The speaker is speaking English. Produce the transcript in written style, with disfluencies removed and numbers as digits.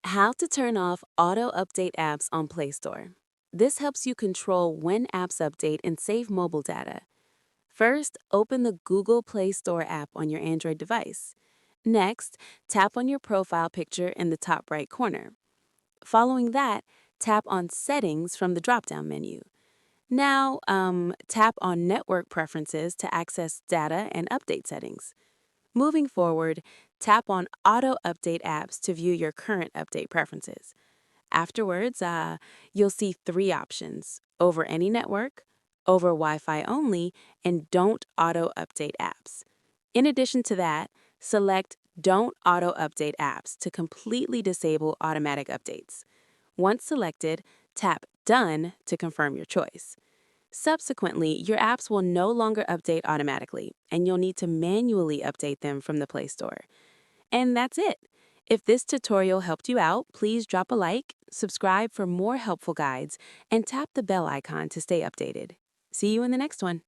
How to turn off auto update apps on Play Store. This helps you control when apps update and save mobile data. First, open the Google Play Store app on your Android device. Next, tap on your profile picture in the top right corner. Following that, tap on Settings from the drop-down menu. Now, tap on Network Preferences to access data and update settings. Moving forward, tap on Auto Update Apps to view your current update preferences. Afterwards, you'll see three options: over any network, over Wi-Fi only, and don't auto update apps. In addition to that, select Don't Auto Update Apps to completely disable automatic updates. Once selected, tap Done to confirm your choice. Subsequently, your apps will no longer update automatically, and you'll need to manually update them from the Play Store. And that's it. If this tutorial helped you out, please drop a like, subscribe for more helpful guides, and tap the bell icon to stay updated. See you in the next one.